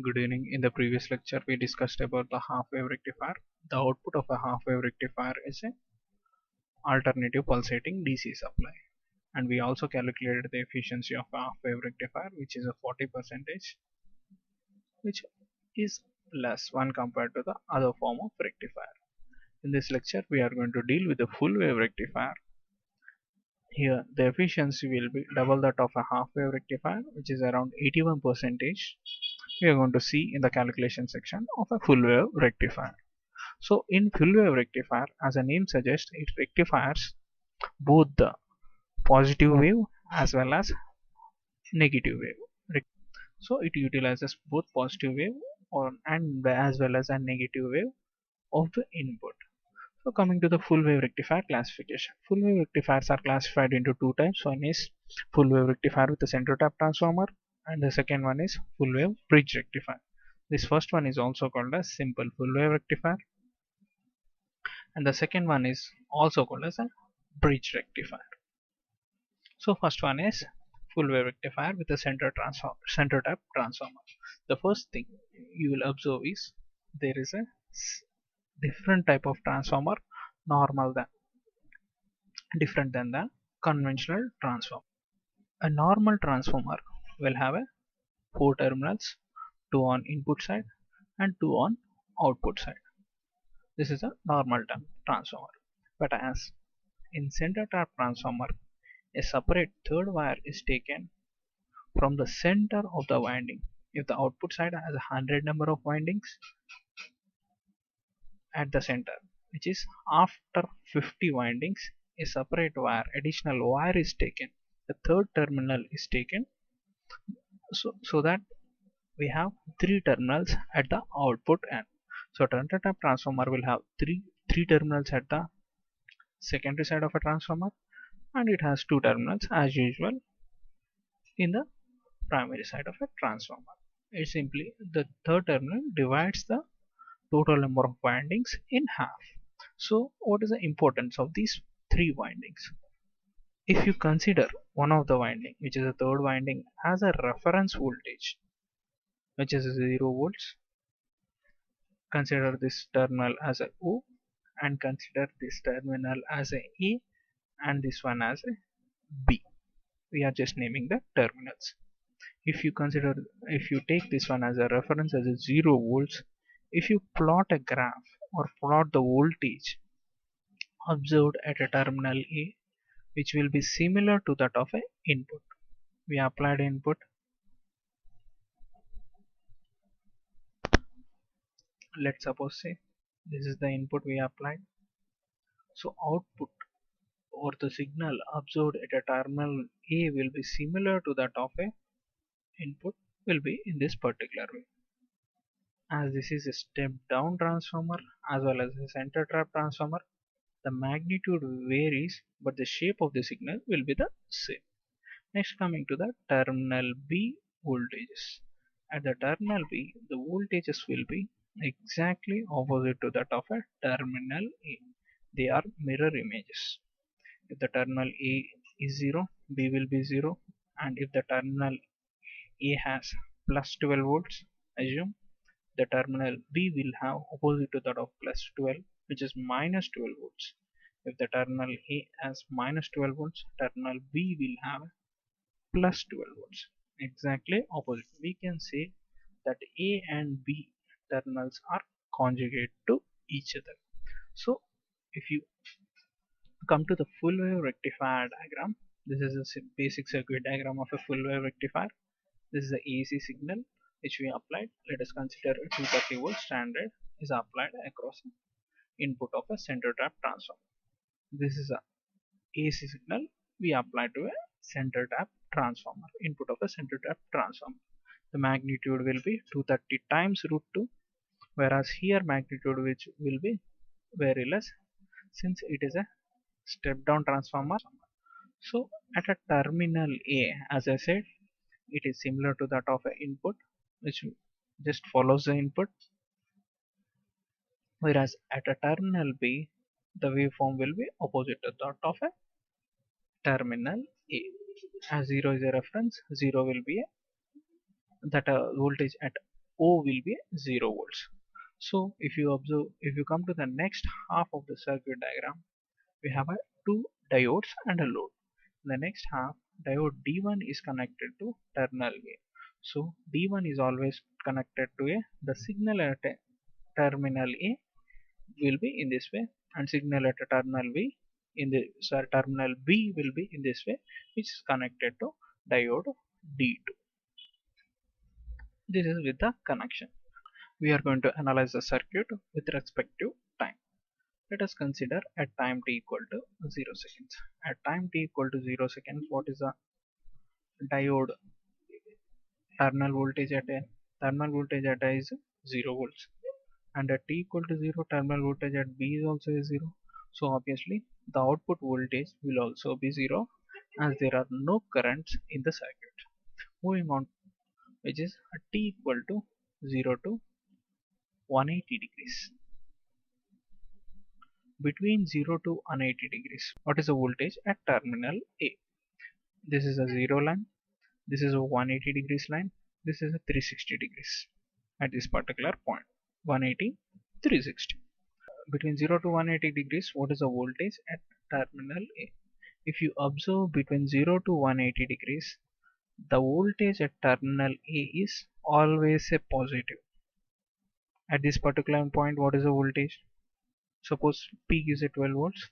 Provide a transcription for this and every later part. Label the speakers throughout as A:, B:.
A: Good evening. In the previous lecture, we discussed about the half wave rectifier. The output of a half wave rectifier is an alternative pulsating DC supply. And we also calculated the efficiency of a half wave rectifier, which is a 40%, which is less when compared to the other form of rectifier. In this lecture, we are going to deal with the full wave rectifier. Here, the efficiency will be double that of a half wave rectifier, which is around 81%. We are going to see in the calculation section of a full wave rectifier. So in full wave rectifier, as the name suggests, it rectifies both the positive wave as well as negative wave. So it utilizes both positive wave and as well as a negative wave of the input. So coming to the full wave rectifier classification. Full wave rectifiers are classified into two types. One is full wave rectifier with a center tap transformer, and the second one is full wave bridge rectifier. This first one is also called as simple full wave rectifier, and the second one is also called as a bridge rectifier. So first one is full wave rectifier with a center tap transformer. The first thing you will observe is there is a different type of transformer normal than different than the conventional transformer. A normal transformer will have a four terminals, two on input side and two on output side. This is a normal transformer. But as in center tap transformer, a separate third wire is taken from the center of the winding. If the output side has 100 number of windings at the center, which is after 50 windings, a separate additional wire is taken. The third terminal is taken so that we have three terminals at the output end. So center tap transformer will have three terminals at the secondary side of a transformer, and it has two terminals as usual in the primary side of a transformer. It's simply the third terminal divides the total number of windings in half. So what is the importance of these three windings? If you consider one of the winding, which is the third winding, as a reference voltage, which is 0 volts, consider this terminal as a O, and consider this terminal as a A and this one as a B. We are just naming the terminals. If you take this one as a reference as a 0 volts, if you plot a graph or plot the voltage observed at a terminal A, which will be similar to that of a input. We applied input. Let's suppose say this is the input we applied. So output or the signal observed at a terminal A will be similar to that of a input, will be in this particular way. As this is a step down transformer as well as a center tap transformer, the magnitude varies but the shape of the signal will be the same. Next, coming to the terminal B voltages. At the terminal B, the voltages will be exactly opposite to that of a terminal A. They are mirror images. If the terminal A is 0, B will be 0, and if the terminal A has plus 12 volts, assume the terminal B will have opposite to that of plus 12, which is minus 12 volts. If the terminal A has minus 12 volts, terminal B will have plus 12 volts. Exactly opposite. We can say that A and B terminals are conjugate to each other. So if you come to the full wave rectifier diagram, this is a basic circuit diagram of a full wave rectifier. This is the AC signal which we applied. Let us consider a 230 volt standard is applied across input of a center tap transformer. This is a AC signal we apply to a center tap transformer, input of a center tap transformer. The magnitude will be 230 times root 2, whereas here magnitude which will be very less since it is a step down transformer. So at a terminal A, as I said, it is similar to that of a input which just follows the input, whereas at a terminal B the waveform will be opposite to that of a terminal A. As 0 is a reference, 0 will be that voltage at O will be 0 volts. So if you observe, if you come to the next half of the circuit diagram, we have a two diodes and a load. In the next half, diode D1 is connected to terminal A. So D1 is always connected to A. The signal at a terminal A will be in this way, and signal at a terminal B in the terminal B will be in this way, which is connected to diode D2. This is with the connection. We are going to analyze the circuit with respect to time. Let us consider at time t equal to 0 seconds. At time t equal to 0 seconds, what is the diode terminal voltage at A? Terminal voltage at A is 0 volts. And at t equal to 0, terminal voltage at B is also 0. So obviously the output voltage will also be 0, as there are no currents in the circuit. Moving on, which is at t equal to 0 to 180 degrees. Between 0 to 180 degrees, what is the voltage at terminal A? This is a 0 line, this is a 180 degrees line, this is a 360 degrees at this particular point. 180, 360. Between 0 to 180 degrees, what is the voltage at terminal A? If you observe between 0 to 180 degrees, the voltage at terminal A is always a positive. At this particular point, what is the voltage? Suppose peak is at 12 volts,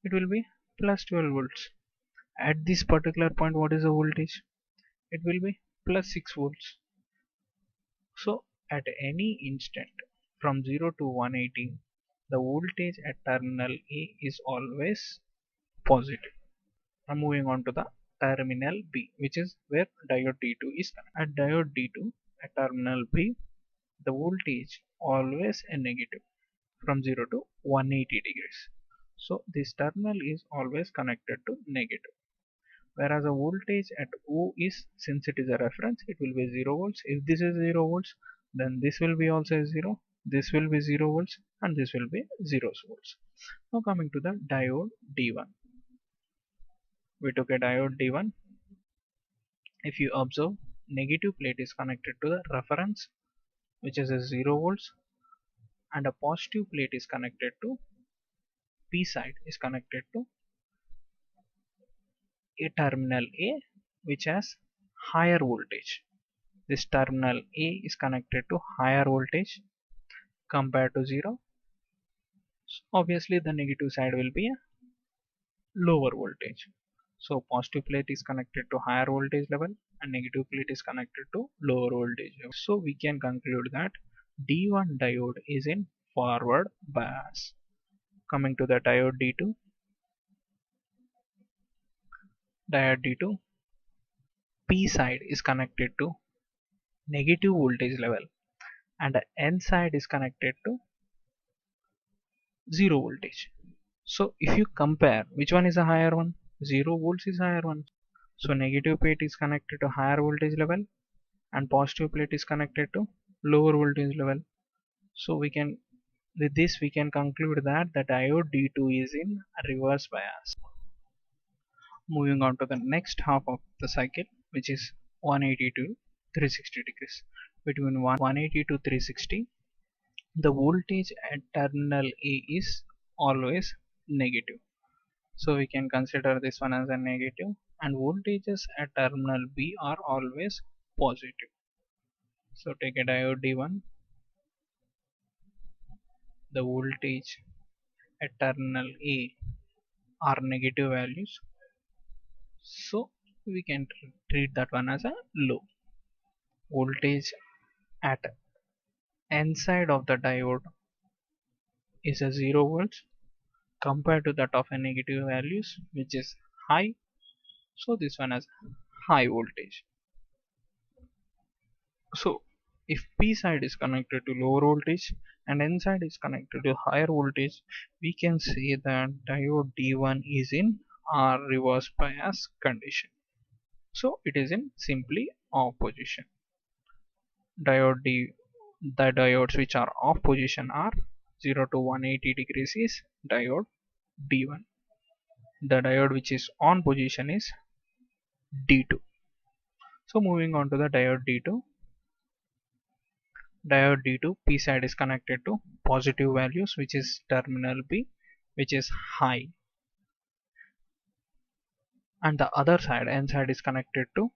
A: it will be plus 12 volts. At this particular point, what is the voltage? It will be plus 6 volts. So at any instant from 0 to 180, the voltage at terminal A is always positive. Now moving on to the terminal B, which is where diode D2 is connected. At diode D2 at terminal B, the voltage always a negative from 0 to 180 degrees. So this terminal is always connected to negative. Whereas the voltage at O is, since it is a reference, it will be 0 volts. If this is 0 volts, then this will be also 0, this will be 0 volts, and this will be 0 volts. Now coming to the diode D1. We took a diode D1. If you observe, negative plate is connected to the reference, which is a 0 volts, and a positive plate is connected to P side is connected to a terminal A, which has higher voltage. This terminal A is connected to higher voltage compared to 0. So obviously the negative side will be a lower voltage. So positive plate is connected to higher voltage level and negative plate is connected to lower voltage level. So we can conclude that D1 diode is in forward bias. Coming to the diode D2. Diode D2, P side is connected to negative voltage level and the N side is connected to 0 voltage. So if you compare, which one is a higher one? 0 volts is higher one. So negative plate is connected to higher voltage level and positive plate is connected to lower voltage level. So we can, with this we can conclude that the diode D2 is in reverse bias. Moving on to the next half of the cycle, which is 180 to 360 degrees. Between 180 to 360, the voltage at terminal A is always negative. So we can consider this one as a negative, and voltages at terminal B are always positive. So take a diode D1, the voltage at terminal A are negative values, so we can treat that one as a low. Voltage at N side of the diode is a 0 volts compared to that of a negative values, which is high, so this one has high voltage. So if P side is connected to lower voltage and N side is connected to higher voltage, we can say that diode D1 is in our reverse bias condition. So it is in simply off position. Diode D, the diodes which are off position are 0 to 180 degrees is diode D1. The diode which is on position is D2. So moving on to the diode D2. Diode D2 P side is connected to positive values, which is terminal B, which is high, and the other side N side is connected to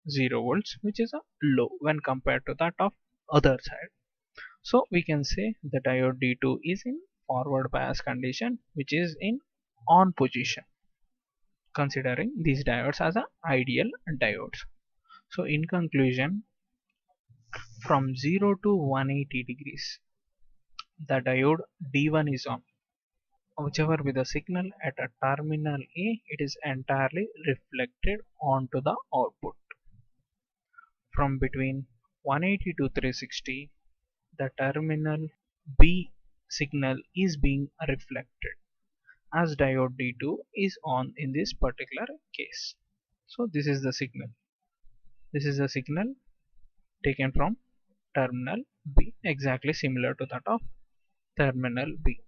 A: 0 volts, which is a low when compared to that of other side. So we can say the diode D2 is in forward bias condition, which is in on position, considering these diodes as a ideal diodes. So in conclusion, from 0 to 180 degrees, the diode D1 is on. Whichever with the signal at a terminal A, it is entirely reflected onto the output. From between 180 to 360, the terminal B signal is being reflected as diode D2 is on in this particular case. So this is the signal. This is the signal taken from terminal B, exactly similar to that of terminal B.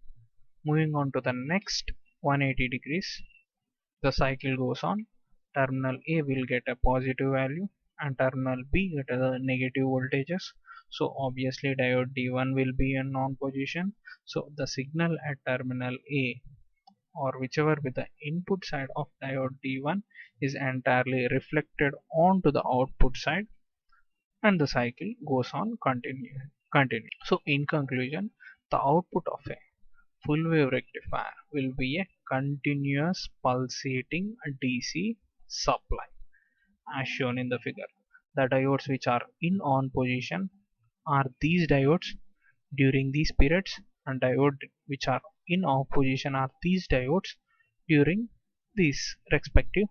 A: Moving on to the next 180 degrees, the cycle goes on. Terminal A will get a positive value and terminal B get a negative voltages. So obviously diode D1 will be in on position. So the signal at terminal A, or whichever with the input side of diode D1, is entirely reflected onto the output side, and the cycle goes on continue. So in conclusion, the output of a full wave rectifier will be a continuous pulsating DC supply as shown in the figure. The diodes which are in on position are these diodes during these periods, and diodes which are in off position are these diodes during this respective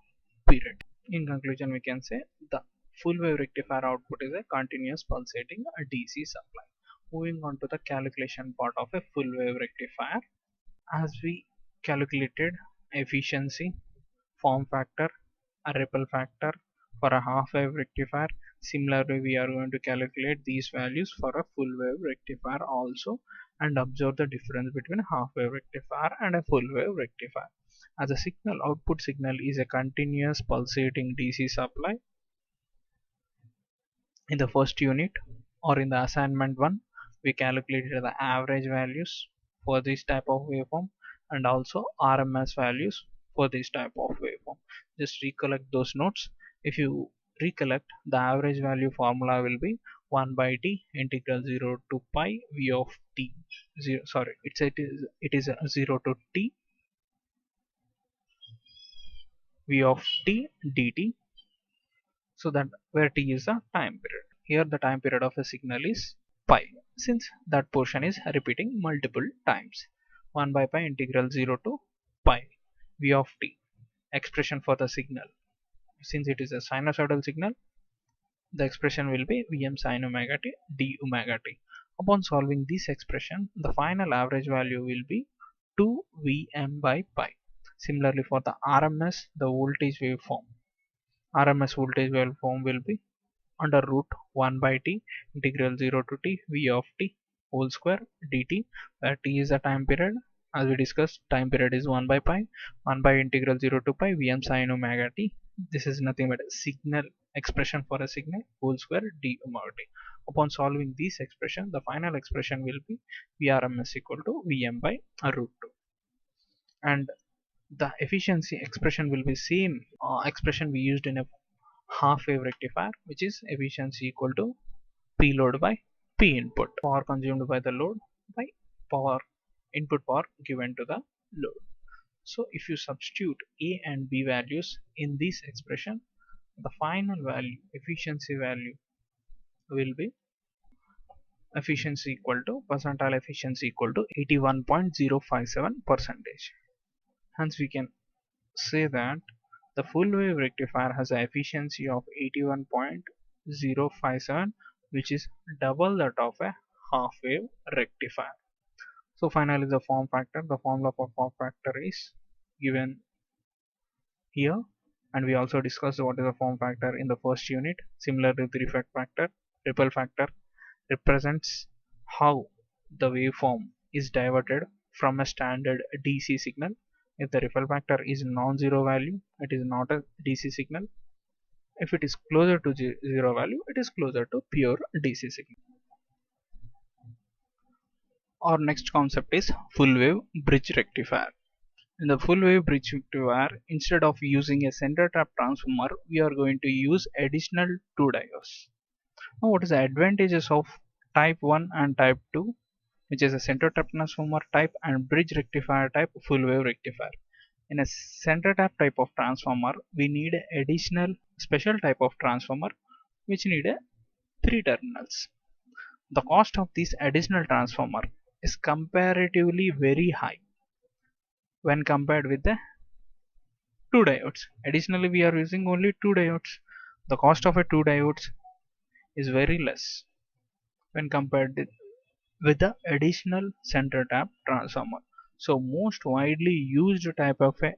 A: period. In conclusion, we can say the full wave rectifier output is a continuous pulsating DC supply. Moving on to the calculation part of a full wave rectifier, as we calculated efficiency, form factor, a ripple factor for a half wave rectifier. Similarly, we are going to calculate these values for a full wave rectifier also, and observe the difference between half wave rectifier and a full wave rectifier. As a signal, output signal is a continuous pulsating DC supply. In the first unit, or in the assignment 1, we calculated the average values for this type of waveform and also RMS values for this type of waveform. Just recollect those notes. If you recollect, the average value formula will be 1 by t integral 0 to pi v of t. It is 0 to t v of t dt, so that where t is the time period. Here the time period of a signal is pi, since that portion is repeating multiple times. 1 by pi integral 0 to pi v of t, expression for the signal. Since it is a sinusoidal signal, the expression will be Vm sin omega t d omega t. Upon solving this expression, the final average value will be 2 Vm by pi. Similarly, for the RMS, the voltage waveform, RMS voltage waveform will be under root 1 by t integral 0 to t v of t whole square dt, where t is the time period. As we discussed, time period is 1 by pi, 1 by integral 0 to pi Vm sin omega t. This is nothing but a signal expression for a signal whole square d omega t. Upon solving this expression, the final expression will be Vrms equal to Vm by root 2, and the efficiency expression will be same expression we used in a half wave rectifier, which is efficiency equal to P load by P input, power consumed by the load by power input power given to the load. So if you substitute A and B values in this expression, the final value, efficiency value, will be efficiency equal to percentile efficiency equal to 81.057%. Hence we can say that the full wave rectifier has an efficiency of 81.057, which is double that of a half wave rectifier. So finally, the form factor. The formula for form factor is given here, and we also discussed what is the form factor in the first unit. Similarly, the ripple factor represents how the waveform is diverted from a standard DC signal. If the ripple factor is non-zero value, it is not a DC signal. If it is closer to zero value, it is closer to pure DC signal. Our next concept is full wave bridge rectifier. In the full wave bridge rectifier, instead of using a center tap transformer, we are going to use additional two diodes. Now, what is the advantages of type 1 and type 2, which is a center tap transformer type and bridge rectifier type full wave rectifier? In a center tap type of transformer, we need an additional special type of transformer which need a 3 terminals. The cost of this additional transformer is comparatively very high when compared with the two diodes. Additionally, we are using only two diodes. The cost of a two diodes is very less when compared with the additional center tap transformer. So most widely used type of a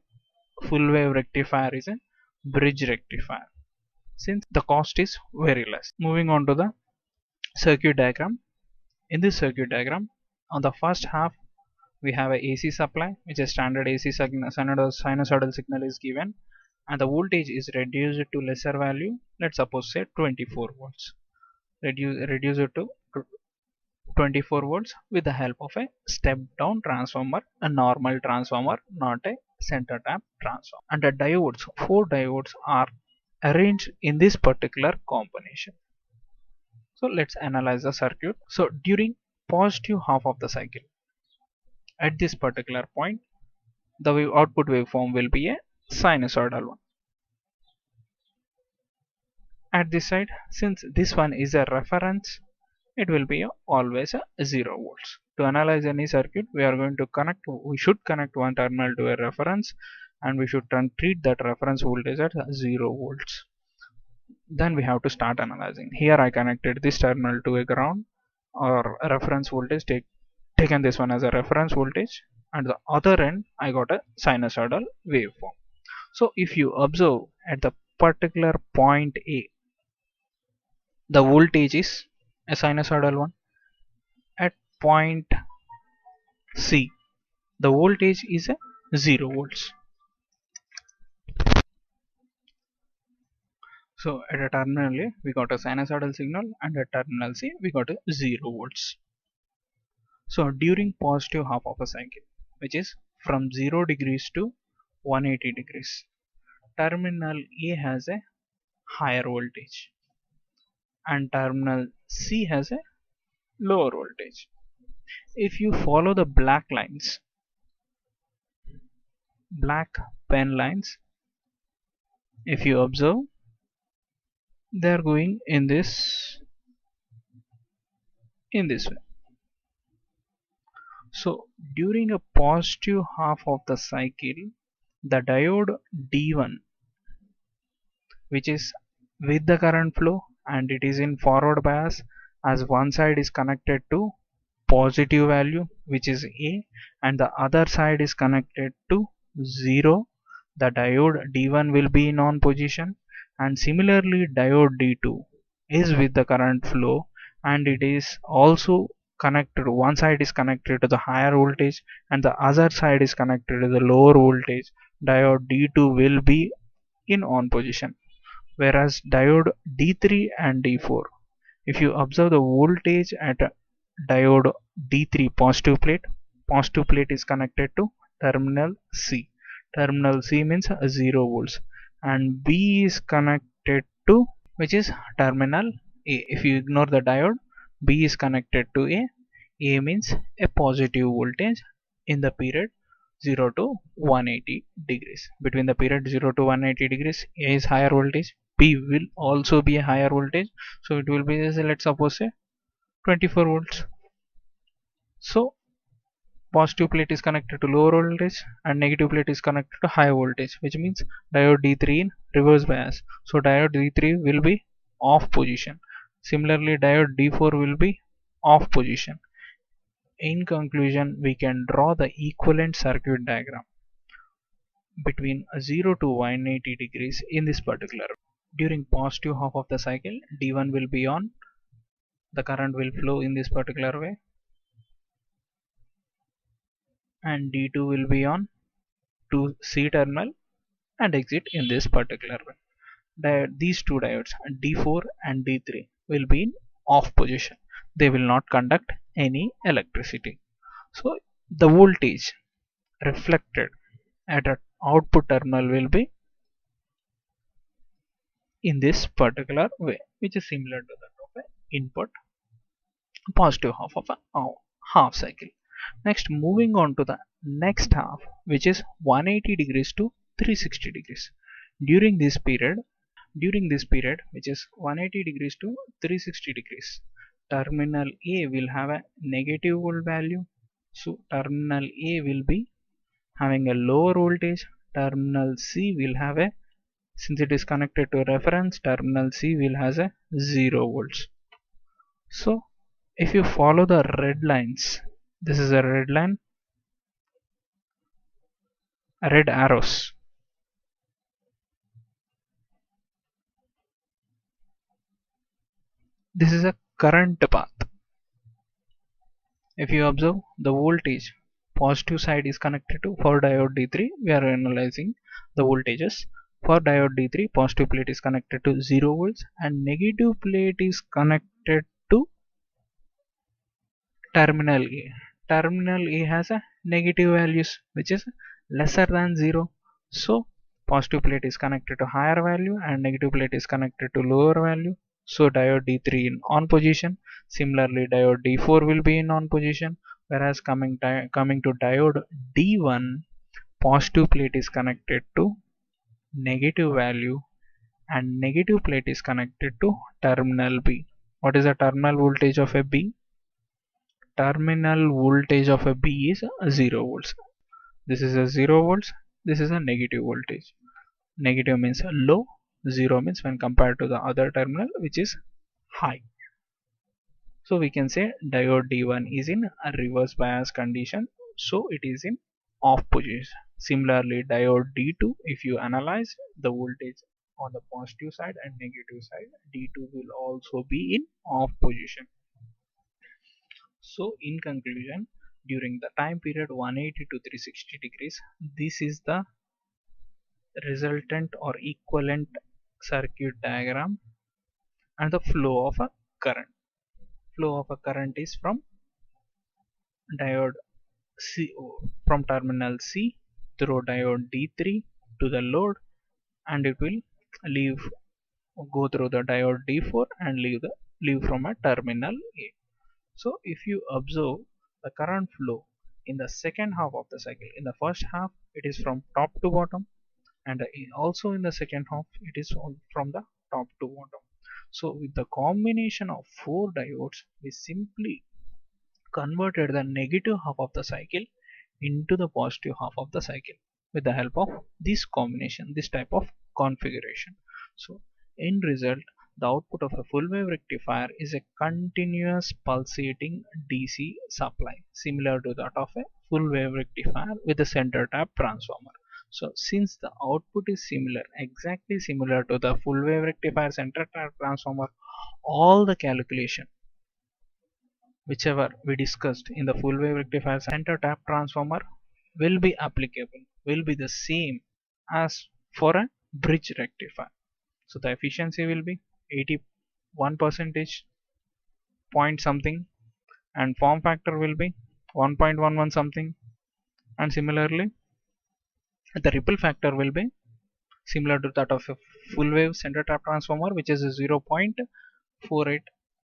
A: full wave rectifier is a bridge rectifier, since the cost is very less. Moving on to the circuit diagram. In this circuit diagram, on the first half we have a AC supply, which is standard AC sinusoidal signal is given, and the voltage is reduced to lesser value. Let's suppose say 24 volts. Reduce it to 24 volts with the help of a step down transformer, a normal transformer, not a center tap transformer. And the diodes, four diodes are arranged in this particular combination. So let's analyze the circuit. So during positive half of the cycle, at this particular point, the output waveform will be a sinusoidal one. At this side, since this one is a reference, it will be always a 0 volts. To analyze any circuit, we should connect one terminal to a reference, and we should treat that reference voltage at 0 volts. Then we have to start analyzing. Here I connected this terminal to a ground or a reference voltage, taken this one as a reference voltage, and the other end I got a sinusoidal waveform. So if you observe at the particular point A, the voltage is a sinusoidal one. At point C, the voltage is a 0 volts. So at a terminal A, we got a sinusoidal signal, and at terminal C, we got a 0 volts. So during positive half of a cycle, which is from 0 degrees to 180 degrees, terminal A has a higher voltage and terminal C has a lower voltage. If you follow the black pen lines, if you observe, they are going in this way. So during a positive half of the cycle, the diode D1, which is with the current flow and it is in forward bias, as one side is connected to positive value, which is A, and the other side is connected to 0, the diode D1 will be in on position. And similarly, diode D2 is with the current flow and it is also connected, one side is connected to the higher voltage and the other side is connected to the lower voltage. Diode D2 will be in on position, whereas diode D3 and D4, if you observe the voltage at diode D3 positive plate is connected to terminal C. Terminal C means 0 volts, and B is connected to, which is terminal A. If you ignore the diode, B is connected to A. A means a positive voltage in the period 0 to 180 degrees. Between the period 0 to 180 degrees, A is higher voltage, B will also be a higher voltage, so it will be, let's suppose, say 24 volts. So positive plate is connected to lower voltage and negative plate is connected to high voltage, which means diode D3 in reverse bias. So diode D3 will be off position. Similarly, diode D4 will be off position. In conclusion, we can draw the equivalent circuit diagram between 0 to 180 degrees in this particular. During positive half of the cycle, D1 will be on, the current will flow in this particular way, and D2 will be on to C terminal and exit in this particular way. These two diodes, D4 and D3, will be in off position. They will not conduct any electricity. So the voltage reflected at an output terminal will be in this particular way, which is similar to that of an input positive half of a half cycle. Next, moving on to the next half, which is 180 degrees to 360 degrees. During this period, which is 180 degrees to 360 degrees, terminal A will have a negative volt value. So terminal A will be having a lower voltage. Terminal C will have a, since it is connected to a reference, terminal C will has a 0 volts. So if you follow the red lines, this is a red line, red arrows. This is a current path. If you observe the voltage, positive side is connected to, for diode D3, we are analyzing the voltages. For diode D3, positive plate is connected to 0 volts and negative plate is connected to terminal A. Terminal A has a negative values which is lesser than 0. So positive plate is connected to higher value and negative plate is connected to lower value. So diode D3 in on position. Similarly diode D4 will be in on position, whereas coming to diode D1, positive plate is connected to negative value and negative plate is connected to terminal B. What is the terminal voltage of a B? Terminal voltage of a B is 0 volts. This is a 0 volts. This is a negative voltage. Negative means low, 0 means when compared to the other terminal which is high. So we can say diode D1 is in a reverse bias condition, so it is in off position. Similarly diode D2, if you analyze the voltage on the positive side and negative side, D2 will also be in off position. So in conclusion, during the time period 180 to 360 degrees, this is the resultant or equivalent circuit diagram and the flow of a current. Flow of a current is from diode C, from terminal C through diode D3 to the load, and it will go through the diode D4 and leave from a terminal A. So if you observe the current flow in the second half of the cycle, in the first half it is from top to bottom, and also in the second half it is from the top to bottom. So with the combination of 4 diodes, we simply converted the negative half of the cycle into the positive half of the cycle with the help of this combination, this type of configuration. So in result, the output of a full wave rectifier is a continuous pulsating DC supply, similar to that of a full wave rectifier with a center tap transformer. So since the output is similar, exactly similar to the full wave rectifier center tap transformer, all the calculation whichever we discussed in the full wave rectifier center tap transformer will be applicable, will be the same as for a bridge rectifier. So the efficiency will be 81 percentage point something, and form factor will be 1.11 something, and similarly the ripple factor will be similar to that of a full wave center tap transformer, which is 0.48